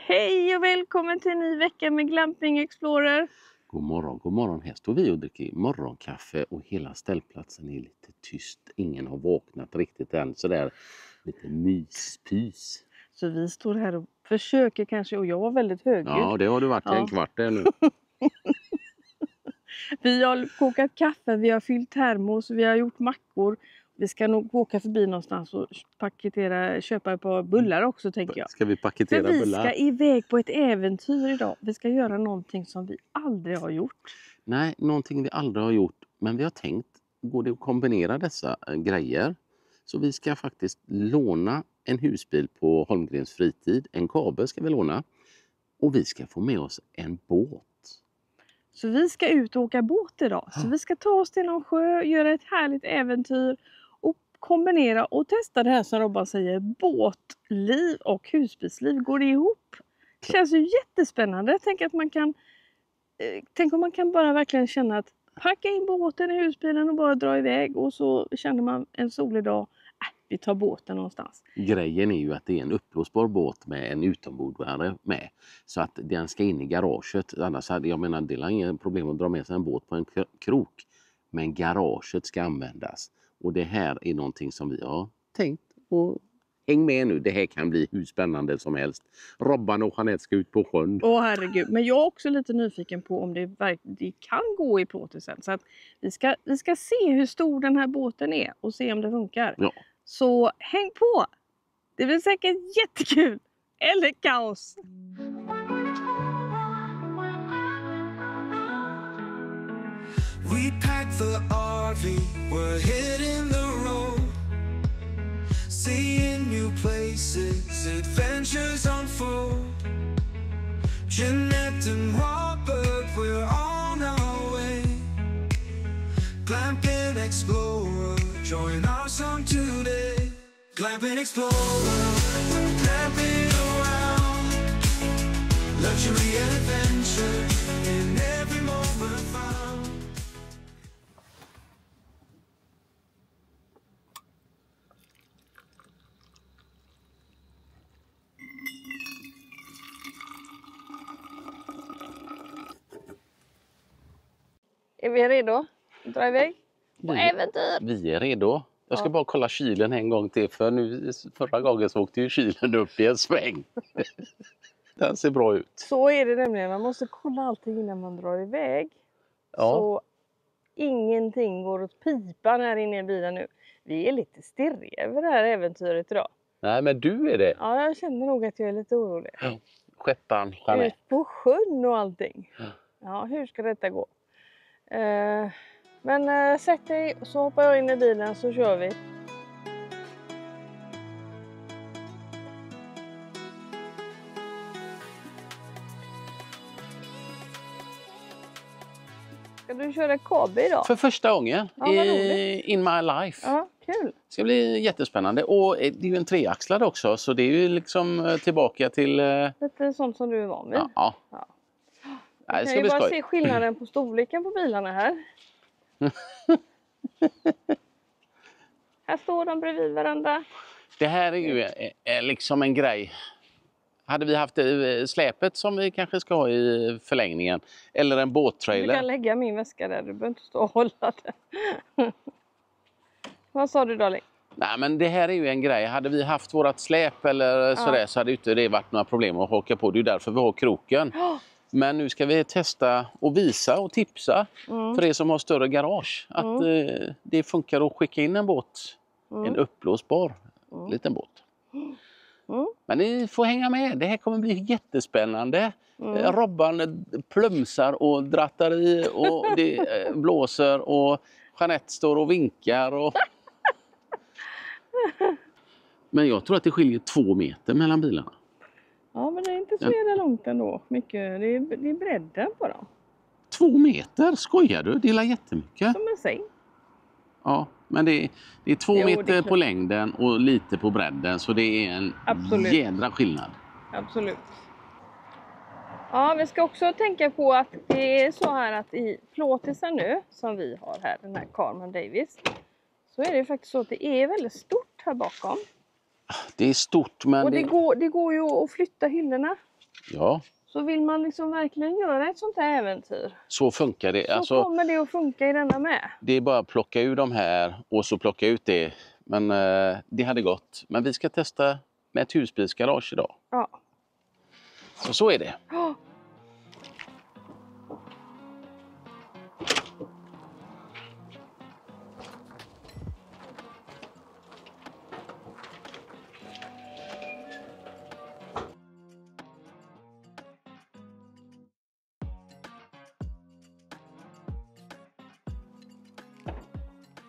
Hej och välkommen till en ny vecka med Glamping Explorer. God morgon, god morgon. Här står vi och dricker morgonkaffe och hela ställplatsen är lite tyst. Ingen har vaknat riktigt än. Sådär lite myspys. Så vi står här och försöker kanske, och jag var väldigt högljudd. Ja, det har du varit i en kvart där nu. Vi har kokat kaffe, vi har fyllt termos, vi har gjort mackor. Vi ska nog åka förbi någonstans och köpa ett par bullar också, tänker jag. Ska vi paketera bullar? bullar? Vi ska iväg på ett äventyr idag. Vi ska göra någonting som vi aldrig har gjort. Nej, någonting vi aldrig har gjort. Men vi har tänkt, går det att kombinera dessa grejer? Så vi ska faktiskt låna en husbil på Holmgrens fritid. En kabel ska vi låna. Och vi ska få med oss en båt. Så vi ska ut och åka båt idag. Så vi ska ta oss till någon sjö, göra ett härligt äventyr och kombinera och testa det här som Robban säger. Båtliv och husbilsliv, går det ihop? Det känns ju jättespännande. Tänk om man kan bara verkligen känna att packa in båten i husbilen och bara dra iväg. Och så känner man en solig dag, vi tar båten någonstans. Grejen är ju att det är en uppblåsbar båt med en utombordare med. Så att den ska in i garaget. Annars hade jag det är inga problem att dra med sig en båt på en krok. Men garaget ska användas. Och det här är någonting som vi har tänkt. Och häng med nu, det här kan bli hur spännande som helst. Robban och Jeanette ska ut på sjön. Åh herregud, men jag är också lite nyfiken på om det kan gå i plåtisen. Så att vi ska se hur stor den här båten är och se om det funkar. Ja. Så häng på! Det blir säkert jättekul! Eller kaos! We packed the RV, we're hitting the road, seeing new places, adventures unfold. Jeanette and Robert, we're on our way. Glamping Explorer, join our song today. Glamping Explorer, glamping around. Luxury and adventure in every moment found. Är vi redo? Dra iväg? På äventyr! Vi är redo. Jag ska bara kolla kylen en gång till. För förra gången så åkte ju kylen upp i en sväng. Den ser bra ut. Så är det nämligen. Man måste kolla allting innan man drar iväg. Ja. Så ingenting går åt pipan här inne i bilen nu. Vi är lite stirriga över det här äventyret idag. Nej, men du är det. Ja, jag känner nog att jag är lite orolig. Ja. Skepparen Jeanette. Ut på sjön och allting. Ja, hur ska detta gå? Men sätt dig, så hoppar jag in i bilen så kör vi. Ska du köra KB idag? För första gången in my life. Ja, kul. Det ska bli jättespännande. Och det är ju en treaxlad också. Så det är ju liksom tillbaka till... Lite sånt som du är van vid. Ja. Jag kan ju bara se skillnaden på storleken på bilarna här. Här står de bredvid varandra. Det här är ju liksom en grej. Hade vi haft släpet som vi kanske ska ha i förlängningen. Eller en båttrailer. Du kan lägga min väska där. Du behöver inte stå och hålla den. Vad sa du, Darling? Nej, men det här är ju en grej. Hade vi haft vårat släp eller sådär så hade inte det varit några problem att haka på. Det är ju därför vi har kroken. Men nu ska vi testa och visa och tipsa för er som har större garage. Att det funkar att skicka in en båt. En uppblåsbar liten båt. Men ni får hänga med. Det här kommer bli jättespännande. Robban plumsar och drattar i och det blåser och Jeanette står och vinkar. Men jag tror att det skiljer 2 meter mellan bilarna. Ja, men det är inte så jävla långt ändå. Mycket, det är bredden på dem. 2 meter? Skojar du? Det är jättemycket. Som en säng. Ja, men det är 2 meter på längden och lite på bredden. Så det är en jädra skillnad. Absolut. Ja, vi ska också tänka på att det är så här att i plåtisen nu som vi har här, den här Carman Davis, så är det faktiskt så att det är väldigt stort här bakom. Det är stort, men... Och det går ju att flytta hyllorna. Ja, Så vill man liksom verkligen göra ett sånt här äventyr. så funkar det. Så Alltså, kommer det att funka i denna med. det är bara att plocka ur de här och så plocka ut det. Men det hade gått. Men vi ska testa med ett husbilsgarage idag. Ja. Så är det. Ja.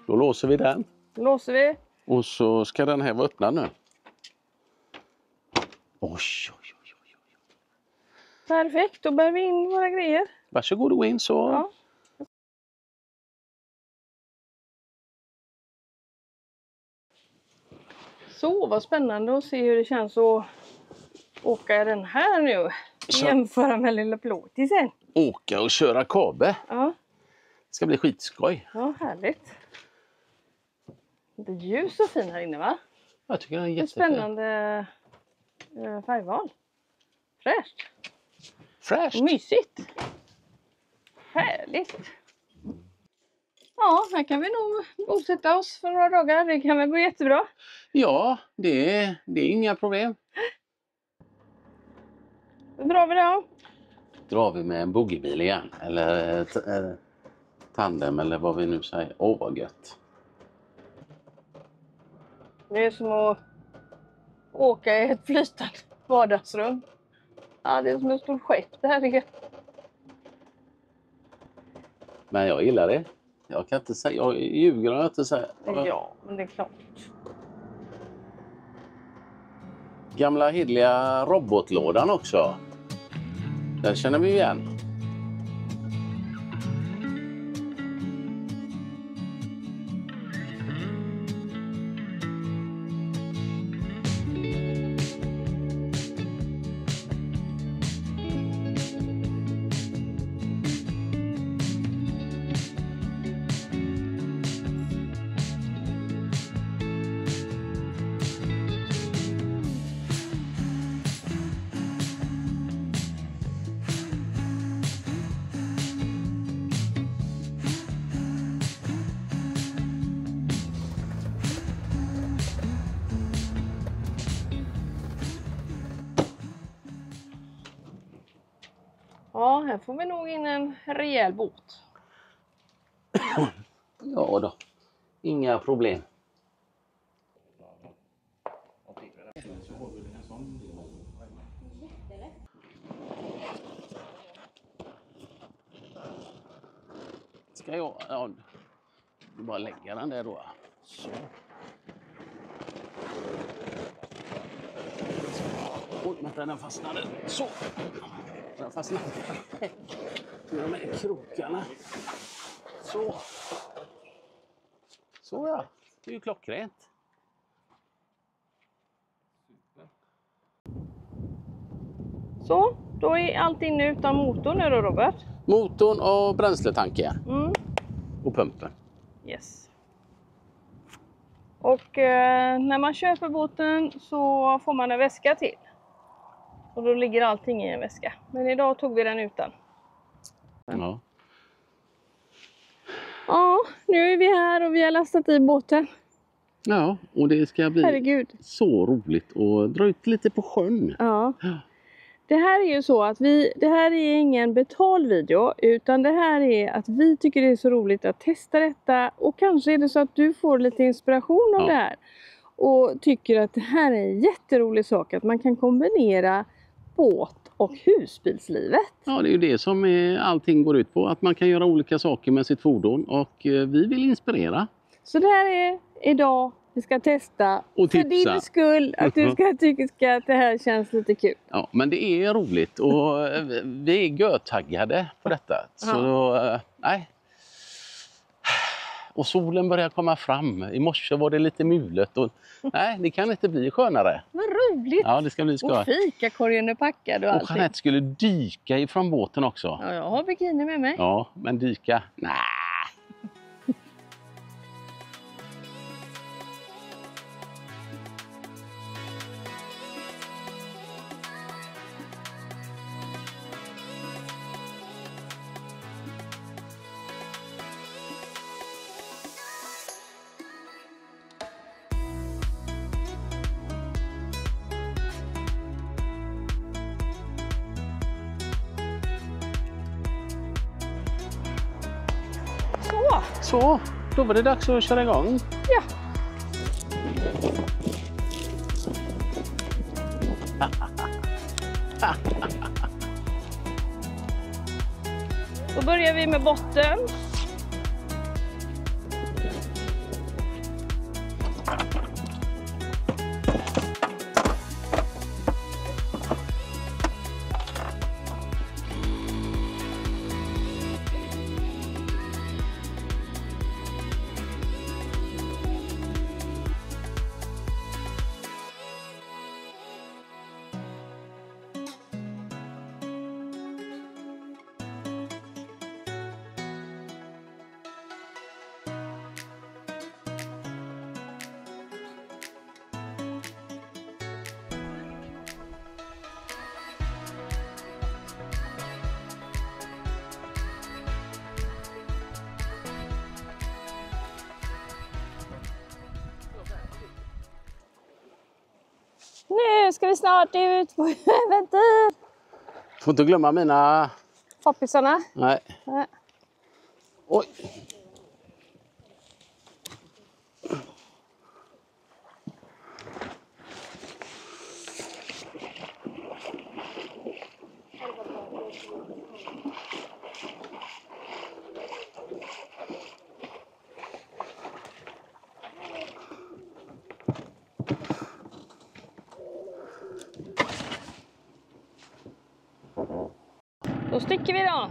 Då låser vi den. Låser vi. Och så ska den här vara öppnad nu. Oj, oj, oj, oj. Perfekt, då bär vi in våra grejer. Varsågod och gå in så. Ja. Så vad spännande att se hur det känns att åka i den här nu. Så. Jämföra med lilla plåtisen. Åka och köra kabe. Ja, Det ska bli skitskoj. ja härligt. Det är ljus och fin här inne va? Jag tycker den är Det är jättefin. spännande färgval. Fräscht. Fräscht. Mysigt. Härligt. Ja, här kan vi nog bosätta oss för några dagar. Det kan väl gå jättebra. Ja, det är inga problem. Hur drar vi då? Drar vi med en boogiebil igen. Eller tandem eller vad vi nu säger. Åh, vad gött. Det är som att åka i ett flytande vardagsrum. Ja, det är som ett stort skepp det här tycker jag. Men jag gillar det. Jag kan inte säga, jag ljuger om jag inte säger. Ja, men det är klart. Gamla hederliga robotlådan också. Den känner vi igen. Ja, här får vi nog in en rejäl båt. Ja då. Inga problem. Ska jag... Ja, du bara lägga den där då. Så. Oj, vänta, den fastnade. Så. Den fastnade. Nu är de med krokarna. Så. Så ja. Det är ju klockrent. Så, då är allt inne utan motorn nu då Robert. Motorn och bränsletanken. Mm. Och pumpen. Yes. Och när man köper båten så får man en väska till. Och då ligger allting i en väska. Men idag tog vi den utan. Ja. Ja, nu är vi här och vi har lastat i båten. Ja, och det ska bli Herregud. så roligt att dra ut lite på sjön. Ja. Det här är ju så att det här är ingen betalvideo utan det här är att vi tycker det är så roligt att testa detta och kanske är det så att du får lite inspiration av det här och tycker att det här är en jätterolig sak att man kan kombinera båt och husbilslivet. Ja, det är ju det som allting går ut på, att man kan göra olika saker med sitt fordon och vi vill inspirera. Så det här är idag vi ska testa Och för tipsa. din skull att du ska tycka att det här känns lite kul. Ja, men det är roligt och vi är götaggade på detta. Så nej. Och solen börjar komma fram. I morse var det lite mulet och nej, det kan inte bli skönare. Vad roligt! Ja, det ska bli skoj. Och fikakorgen är packad och Och allting. Jeanette skulle dyka ifrån båten också. Ja, jag har bikini med mig. Ja, men dyka? Nej. Ja. Så, då var det dags att köra igång. Ja. Då börjar vi med botten. Nu ska vi snart ut på äventyr. Får inte glömma mina... Foppisarna. Nej. Nej. Oj. Då sticker vi då.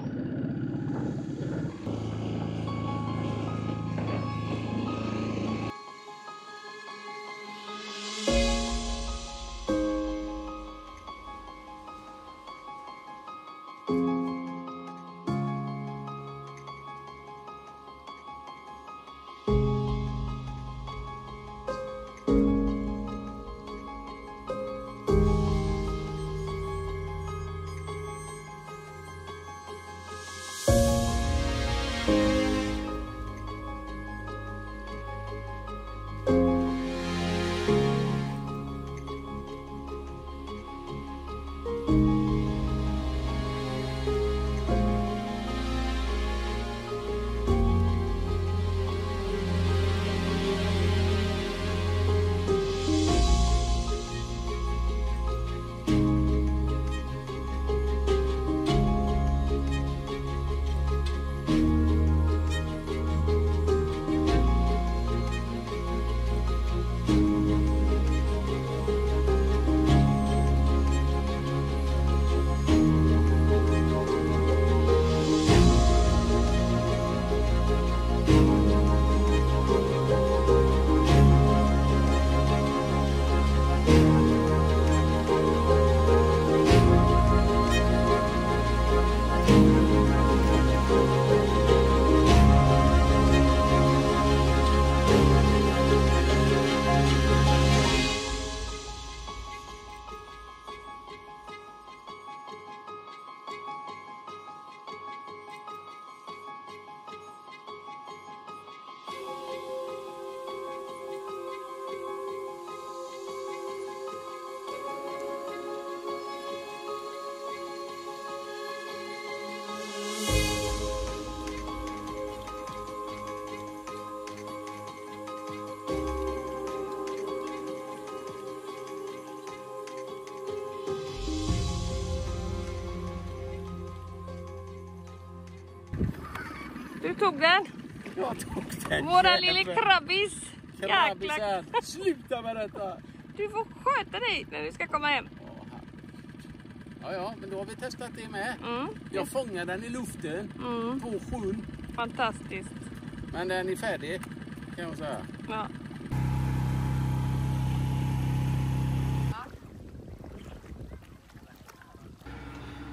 Du tog den. Jag tog den. Våran lille krabbis. Krabbisen. Sluta med detta. Du får sköta dig när du ska komma hem. Ja, men då har vi testat det med. Mm. Jag fångar den i luften på sjön. Fantastiskt. Men den är färdig, kan jag säga. Ja.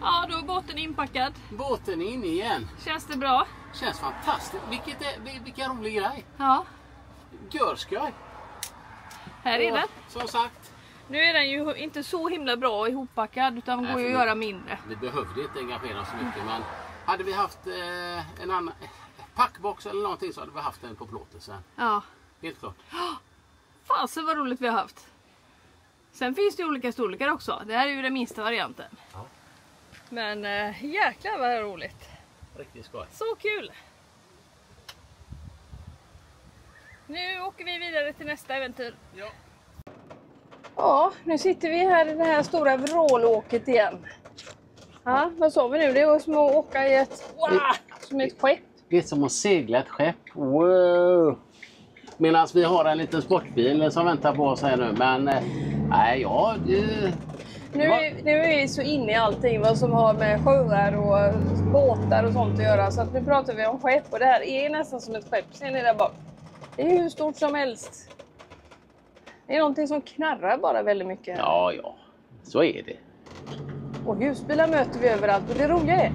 Ja, då är båten inpackad. Båten är inne igen. Känns det bra? Känns fantastiskt. Vilken rolig grej. Ja. Görskoj. Här är den. Som sagt. Nu är den ju inte så himla bra ihoppackad utan går ju att göra mindre. Vi behövde inte engagera så mycket, men hade vi haft en annan packbox eller någonting så hade vi haft den på plåten sen. Ja. Helt klart. Fasen vad roligt vi har haft. Sen finns det olika storlekar också. Det här är ju den minsta varianten. Ja. Men jäklar vad roligt. Riktigt skoj. Så kul. Nu åker vi vidare till nästa äventyr. Ja. Ja, nu sitter vi här i det här stora vrålåket igen. Ja, vad sa vi nu? Det är som att åka i som ett skepp. Det är som att segla ett skepp. Wow! Medan vi har en liten sportbil som väntar på oss här nu. Men nej, ja... Nu är vi så inne i allting vad som har med sjöar och båtar och sånt att göra. Så att nu pratar vi om skepp och det här är nästan som ett skepp. Ser ni där bak? Det är hur stort som helst. Det är någonting som knarrar bara väldigt mycket. Ja, så är det. Och husbilar möter vi överallt. Och det roliga är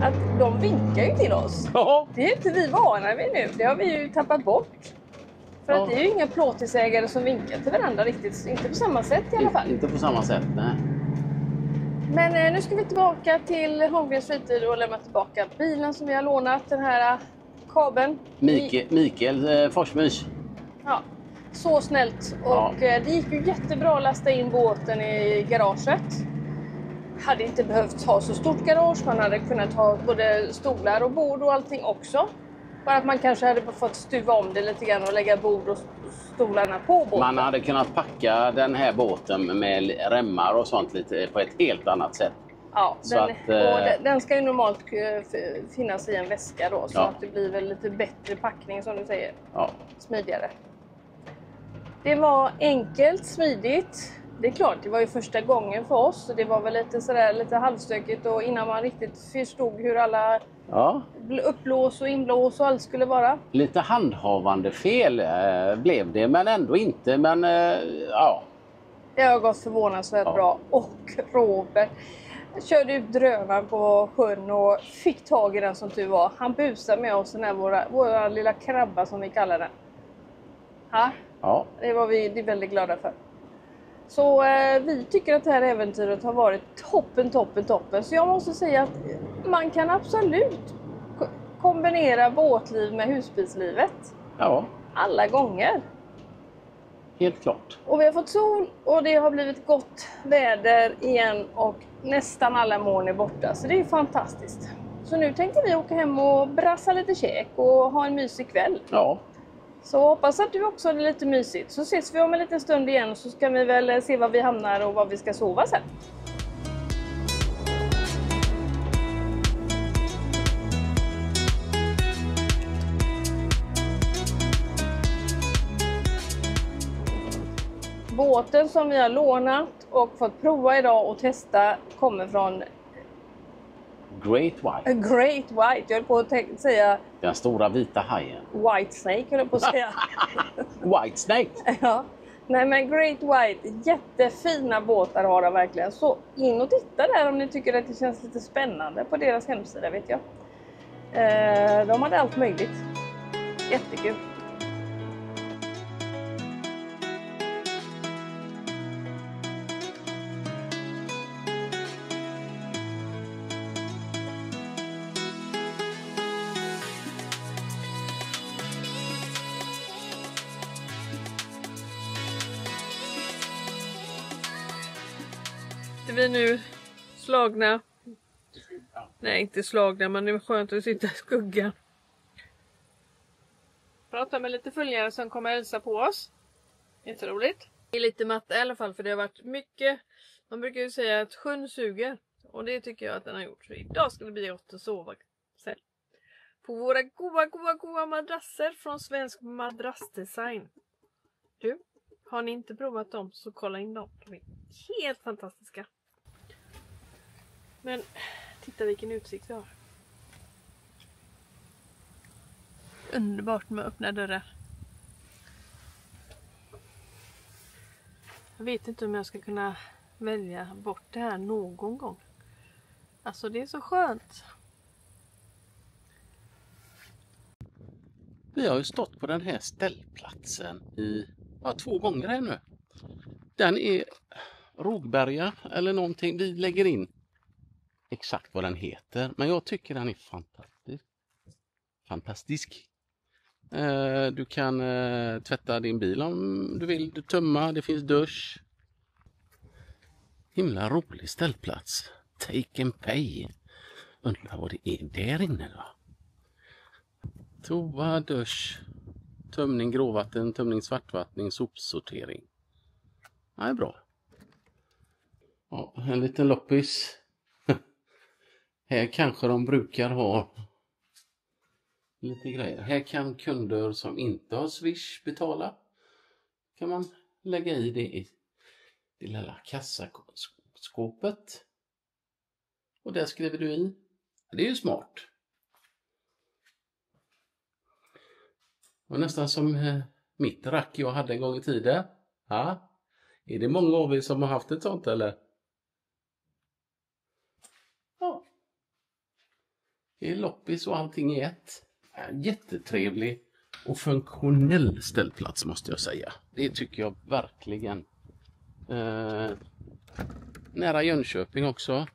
att de vinkar ju till oss. Ja. Det är inte vi vana vid nu. Det har vi ju tappat bort. För att det är ju inga plåtisägare som vinkar till varandra riktigt. Inte på samma sätt i alla fall. Inte på samma sätt, nej. Men nu ska vi tillbaka till Holmgrens fritid och lämna tillbaka bilen som vi har lånat. Den här kabeln. Mikael Forsmys. Ja, så snällt. Och det gick ju jättebra att lasta in båten i garaget. Hade inte behövt ha så stort garage. Man hade kunnat ha både stolar och bord och allting också. Bara att man kanske hade fått stuva om det lite grann och lägga bord och stolarna på båten. Man hade kunnat packa den här båten med remmar och sånt lite på ett helt annat sätt. Ja, så den ska ju normalt finnas i en väska då. Så att det blir väl lite bättre packning som du säger. Ja. Smidigare. Det var enkelt, smidigt. Det är klart, det var ju första gången för oss. Så det var väl lite halvstökigt och innan man riktigt förstod hur alla upplås och inblås och allt skulle vara. Lite handhavande fel blev det, men ändå inte. Men ja. Det har gått förvånansvärt bra. Och Robert körde ut drönaren på sjön och fick tag i den som tur var. Han busade med oss, den här våra lilla krabba som vi kallar den. Ja. Det var vi väldigt glada för. Så vi tycker att det här äventyret har varit toppen. Så jag måste säga att man kan absolut kombinera båtliv med husbilslivet. Ja. Alla gånger. Helt klart. Och vi har fått sol och det har blivit gott väder igen och nästan alla moln är borta. Så det är fantastiskt. Så nu tänkte vi åka hem och brassa lite käk och ha en mysig kväll. Ja. Så hoppas att du också har det lite mysigt. Så ses vi om en liten stund igen så ska vi väl se var vi hamnar och var vi ska sova sen. Båten som vi har lånat och fått prova idag och testa kommer från Great White. Great White. Jag höll på att säga den stora vita hajen. White Snake höll jag på att säga. White Snake? Ja. Nej men Great White, jättefina båtar har de verkligen. Så in och titta där om ni tycker att det känns lite spännande på deras hemsida vet jag. De hade allt möjligt. Jättekul. Vi är nu slagna. Nej, inte slagna, men det är skönt att sitta i skuggan. Prata med lite följare som kommer hälsa på oss. Jätteroligt. Det är lite matta i alla fall, för det har varit mycket. Man brukar ju säga att sjön suger. Och det tycker jag att den har gjort. Så idag ska det bli gott att sova sen. På våra goa madrasser från Svensk Madrassdesign. Du, har ni inte provat dem så kolla in dem. De är helt fantastiska. Men titta vilken utsikt vi har. Underbart med öppna dörrar. Jag vet inte om jag ska kunna välja bort det här någon gång. Alltså det är så skönt. Vi har ju stått på den här ställplatsen i 2 gånger här nu. Den är Rogberga eller någonting. Vi lägger in exakt vad den heter. Men jag tycker den är fantastisk. Du kan tvätta din bil om du vill. Du tömma, det finns dusch. Himla rolig ställplats. Take and pay. Undrar vad det är där inne då. Toa, dusch, tömning, gråvatten, tömning, svartvattning, sopsortering. Ja, det är bra. Ja, en liten loppis. Här kanske de brukar ha lite grejer. Här kan kunder som inte har Swish betala. Kan man lägga i det i det lilla kassaskåpet. Och där skriver du i. Det är ju smart. Och nästan som mitt rack jag hade en gång i tiden. Ja. Är det många av er som har haft ett sånt eller? Ja. Det är loppis och allting i ett. Jättetrevlig och funktionell ställplats måste jag säga. Det tycker jag verkligen. Nära Jönköping också.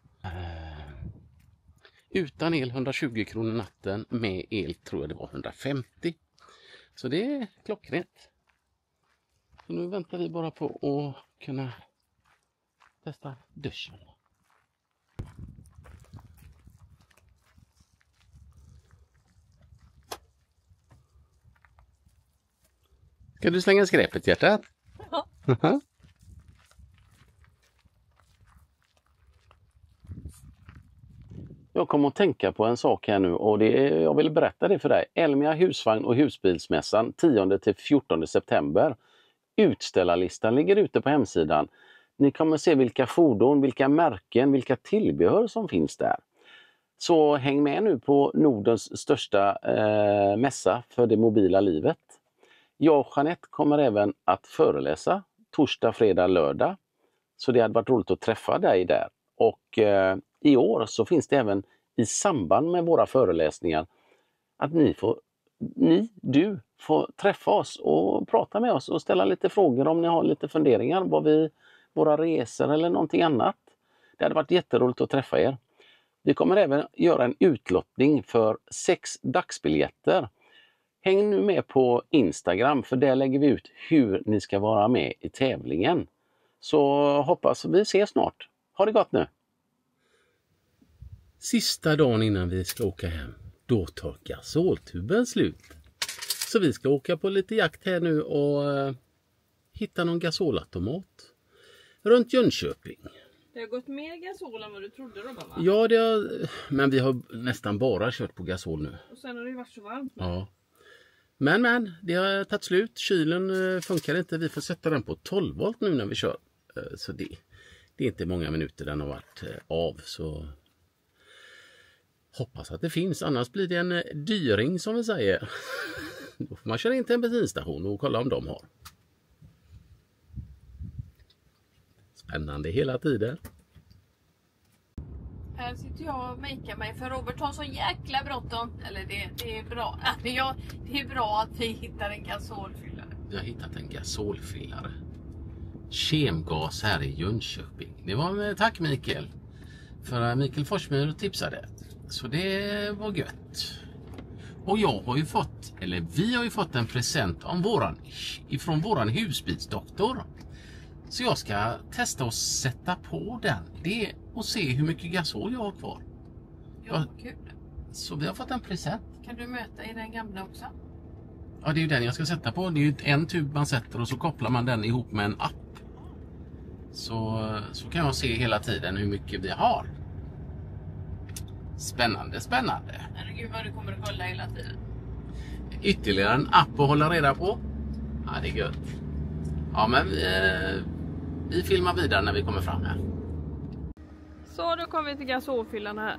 Utan el 120 kronor natten. Med el tror jag det var 150. Så det är klockrent. Så nu väntar vi bara på att kunna testa duschen. Ska du slänga skräpet, hjärtat? Ja. Jag kommer att tänka på en sak här nu och jag vill berätta det för dig. Elmia husvagn- och husbilsmässan 10-14 september. Utställarlistan ligger ute på hemsidan. Ni kommer se vilka fordon, vilka märken, vilka tillbehör som finns där. Så häng med nu på Nordens största mässa för det mobila livet. Jag och Jeanette kommer även att föreläsa torsdag, fredag, lördag. Så det hade varit roligt att träffa dig där. Och i år så finns det även i samband med våra föreläsningar att du får träffa oss och prata med oss och ställa lite frågor om ni har lite funderingar på våra resor eller någonting annat. Det hade varit jätteroligt att träffa er. Vi kommer även göra en utlottning för 6 dagsbiljetter. Häng nu med på Instagram för där lägger vi ut hur ni ska vara med i tävlingen. Så hoppas vi ses snart. Ha det gott nu! Sista dagen innan vi ska åka hem, då tar gasoltuben slut. Så vi ska åka på lite jakt här nu och hitta någon gasolautomat runt Jönköping. Det har gått mer gasol än vad du trodde då, mamma. Ja, men vi har nästan bara kört på gasol nu. Och sen har det ju varit så varmt nu. Ja. Men, det har tagit slut. Kylen funkar inte. Vi får sätta den på 12 volt nu när vi kör. Så det är inte många minuter den har varit av. Så hoppas att det finns. Annars blir det en dyring som vi säger. Då får man köra in till en bensinstation och kolla om de har. Spännande hela tiden. Här sitter jag och makear mig för Robert har så jäkla bråttom. Eller det är bra. Det är bra att vi hittar en gasolfyllare. Vi har hittat en gasolfyllare. Kemgas här i Jönköping. Det var tack Mikael. För Mikael Forsmyr tipsade. Så det var gött. Och vi har ju fått en present ifrån våran husbilsdoktor. Så jag ska testa att sätta på den. Och se hur mycket gasol jag har kvar. Ja, kul. Så vi har fått en present. Kan du möta i den gamla också? Ja, det är ju den jag ska sätta på. Det är ju en tub man sätter och så kopplar man den ihop med en app. Så kan jag se hela tiden hur mycket vi har. Spännande. Herregud vad du kommer att kolla hela tiden. Ytterligare en app att hålla reda på. Ja, det är gött. Ja, men vi filmar vidare när vi kommer fram här. Så då kommer vi till gasolfyllarna här.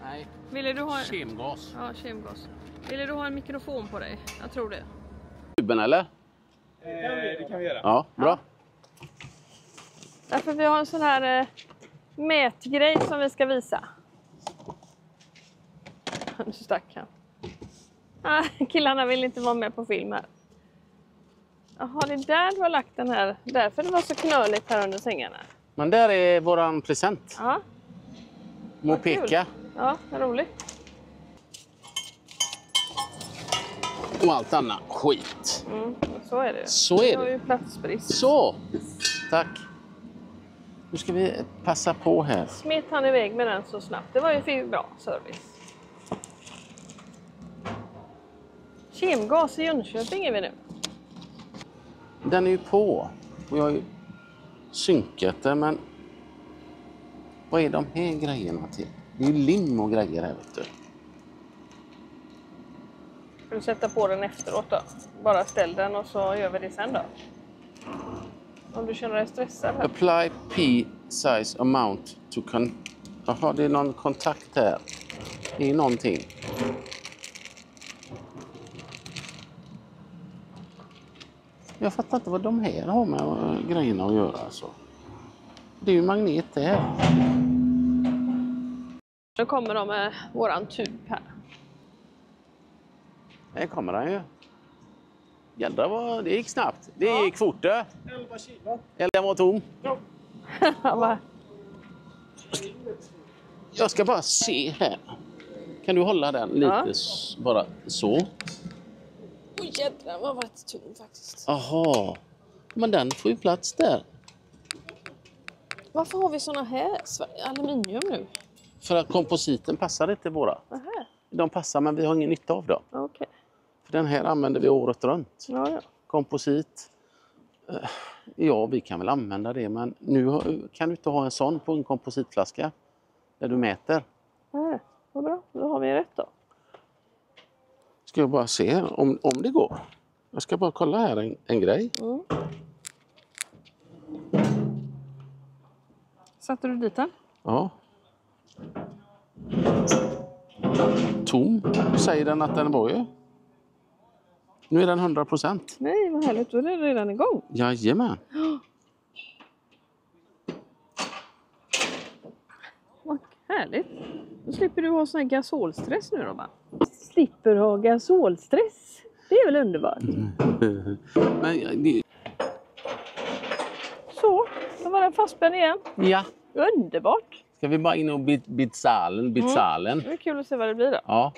Nej, Ville du ha kemgas. Ja, kemgas. Ville du ha en mikrofon på dig? Jag tror det. Tuben eller? Det kan vi göra. Ja, bra. Därför vi har en sån här mätgrej som vi ska visa. Nu stack han. Killarna vill inte vara med på film här. Jaha, det är där du har lagt den här. Därför det var så knöligt här under sängarna. Men där är våran present. Ja. Mopeka. Ja, vad roligt. Och allt annat skit. Så är det. Så är Vi har det. ju platsbrist. Så, tack. Nu ska vi passa på här. Smet han iväg med den så snabbt. Det var ju bra service. Kemgas i Jönköping är vi nu. Den är ju på. Och jag har ju synkat den, men vad är de här grejerna till? Det är ju lim och grejer här, vet du. Ska du sätta på den efteråt då? Bara ställ den och så gör vi det sen då. Om du känner dig stressad här. Apply P-size amount to Jaha, det är någon kontakt här. Det är någonting. Jag fattar inte vad de här har med grejerna att göra. Alltså. Det är ju magnet där. Nu kommer de med våran tub här. Här kommer den ju. Jädrar vad det gick snabbt. Det gick fort. 11 kilo. Den var tom. Jag ska bara se här. Kan du hålla den lite bara så? Oj jädrar vad varit tung faktiskt. Aha. Men den får ju plats där. Varför har vi såna här aluminium nu? För att kompositen passar inte våra. Aha. De passar men vi har ingen nytta av dem. Okej. För den här använder vi året runt. Ja. Komposit. Ja, vi kan väl använda det, men nu kan du inte ha en sån på en kompositflaska där du mäter. Nej, vad bra. Då har vi rätt då. Ska jag bara se om det går. Jag ska bara kolla här en grej. Mm. Satte du dit den? Ja. Tom, säger den att den var ju. Nu är den 100%. Nej, vad härligt. Då är den redan igång. Jajamän. Vad härligt. Då slipper du ha sån här gasolstress nu då bara. Slipper ha gasolstress. Det är väl underbart. Men, Så, då var den fastspänd igen. ja. Underbart. Ska vi bara in och bitsalen. Det är kul att se vad det blir då. Ja.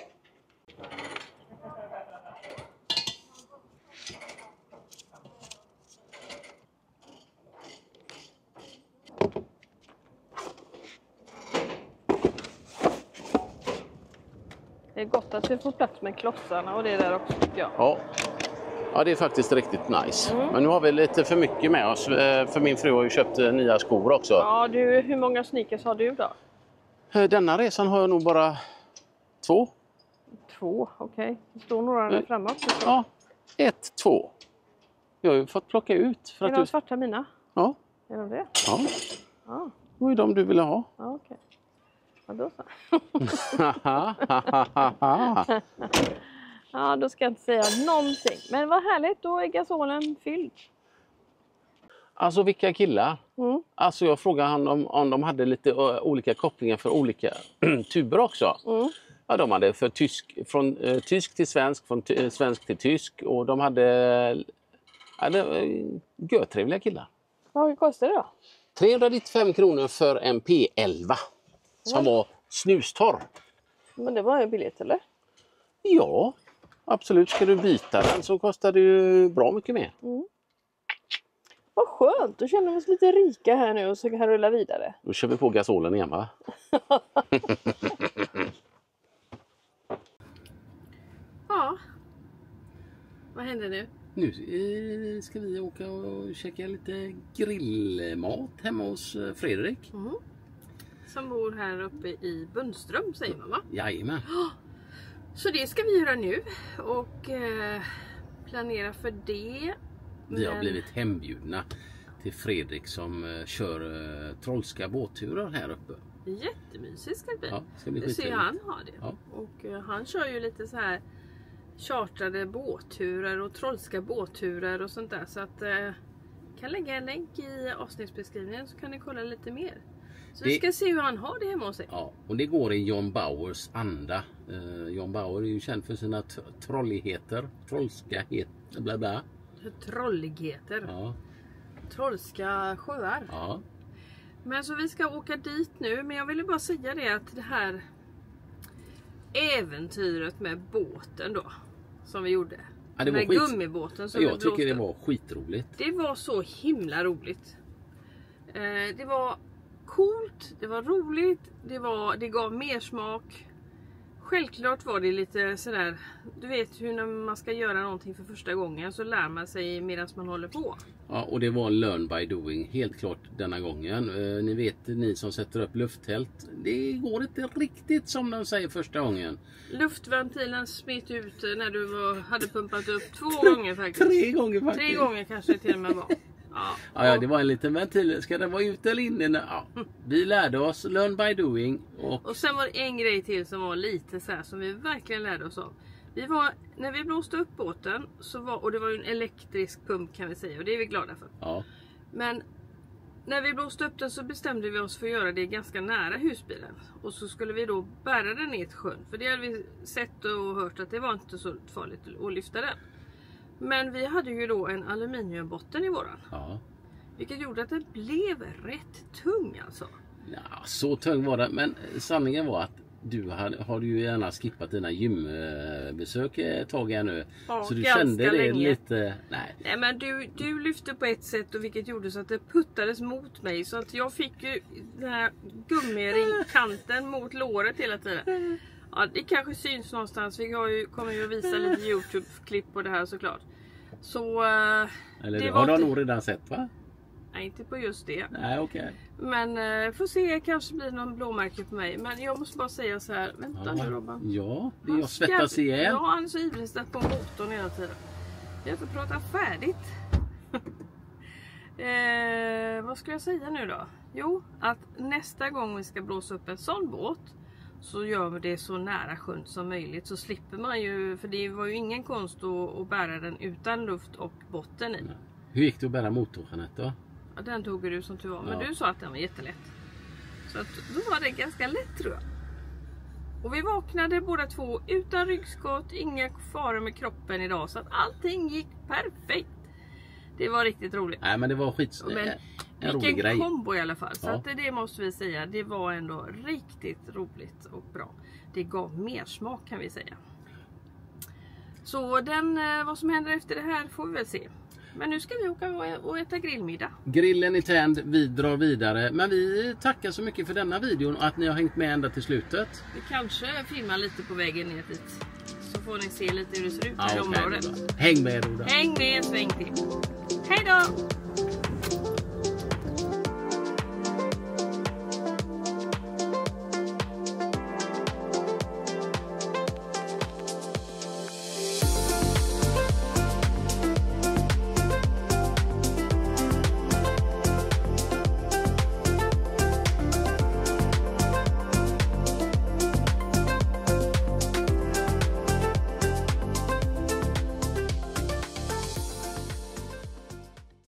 Det är gott att vi får plats med klossarna och det där också tycker jag. Ja, det är faktiskt riktigt nice. Men nu har vi lite för mycket med oss. För min fru har ju köpt nya skor också. Ja, du, hur många sneakers har du då? Denna resan har jag nog bara 2. 2, okej. Det står några där framme också. Ja, 1, 2. Jag har ju fått plocka ut. För Är att de svarta mina? Ja. Är de det? Ja. Ja, Det var ju de du ville ha. ja okej. Ja, då så. Ja, då ska jag inte säga någonting. Men vad härligt, då är gasolen fylld. Alltså vilka killar. Mm. Alltså jag frågade han om de hade lite olika kopplingar för olika tuber också. Mm. Ja, de hade från tysk till svensk, från svensk till tysk. Och de hade görtrevliga killar. Vad kostar det då? 395 kronor för en P11 som var snustorr. Men det var ju billigt eller? Ja, absolut. Ska du byta den så kostar det ju bra mycket mer. Vad skönt, då känner vi oss lite rika här nu och så kan rulla vidare. Då kör vi på gasolen igen va? Ja. Vad händer nu? Nu ska vi åka och käka lite grillmat hemma hos Fredrik. Som bor här uppe i Bundström säger man va? Jajamän. Så det ska vi göra nu och planera för det. Vi har blivit hembjudna till Fredrik som kör trollska båtturer här uppe. Jättemysigt ska det bli. Ja, ska bli det ser han har det. Ja. Och han kör ju lite så här chartrade båtturer och trollska båtturer och sånt där. Så att kan lägga en länk i avsnittsbeskrivningen så kan ni kolla lite mer. Så vi ska se hur han har det hemma hos sig. Ja, och det går i John Bauers anda. John Bauer är ju känd för sina trolligheter, trollskaheter, bla bla. Trolligheter. Ja. Trollska sjöar. Ja. Men så vi ska åka dit nu. Men jag ville bara säga det att det här äventyret med båten då. Som vi gjorde. Ja, det med var gummibåten som jag tycker det var skitroligt. Det var så himla roligt. Det var coolt. Det var roligt. Det gav mer smak. självklart var det lite sådär, du vet hur när man ska göra någonting för första gången så lär man sig medan man håller på. Ja, och det var learn by doing helt klart denna gången. Ni vet, ni som sätter upp lufttält, det går inte riktigt som de säger första gången. Luftventilen smet ut när du hade pumpat upp 2 gånger faktiskt. 3 gånger faktiskt. 3 gånger kanske till och med var. Ja, det var en liten ventil. Ska den vara ute eller inne? Ja, vi lärde oss learn by doing. Och sen var det en grej till som var lite så här som vi verkligen lärde oss av. När vi blåste upp båten och det var ju en elektrisk pump kan vi säga, och det är vi glada för. Ja. Men när vi blåste upp den så bestämde vi oss för att göra det ganska nära husbilen. Och så skulle vi då bära den ner till sjön. För det hade vi sett och hört att det var inte så farligt att lyfta den. Men vi hade ju då en aluminiumbotten i våran. Ja. Vilket gjorde att den blev rätt tung alltså. Ja, så tung var det. Men sanningen var att du har ju gärna skippat dina gymbesök ett tag här nu. Ja, så du kände det länge. lite... Nej men du lyfte på ett sätt, och vilket gjorde så att det puttades mot mig. Så att jag fick ju den här gummiringkanten mot låret hela tiden. Ja, det kanske syns någonstans. Vi kommer ju att visa lite YouTube-klipp på det här såklart. Så... Eller det har du nog redan sett, va? Nej, inte på just det. Nej, okej. Men får se, kanske blir någon blåmärke på mig. Men jag måste bara säga så här. Vänta nu Robban. Ja, det är jag svettas igen. Ja, han är så ivrig på motorn hela tiden. Jag får prata färdigt. Vad ska jag säga nu då? Jo, att nästa gång vi ska blåsa upp en sån båt så gör vi det så nära sjön som möjligt. Så slipper man ju, för det var ju ingen konst att bära den utan luft och botten i. Hur gick det att bära motorn då? Ja, den tog du som tur var. Men Ja. du sa att den var jättelätt. Så att, då var det ganska lätt tror jag. Och vi vaknade båda två utan ryggskott, inga faror med kroppen idag. Så att allting gick perfekt. Det var riktigt roligt. Nej, men det var en rolig vilken grej. kombo i alla fall. Så Ja. att det måste vi säga. Det var ändå riktigt roligt och bra. Det gav mer smak kan vi säga. Så vad som händer efter det här får vi väl se. Men nu ska vi åka och äta grillmiddag. Grillen är tänd, vi drar vidare. Men vi tackar så mycket för denna videon och att ni har hängt med ända till slutet. Vi kanske filmar lite på vägen ner dit. Så får ni se lite hur det ser ut Ja, i okej, området. Häng med, Roda. Häng med en sväng till. Hej då!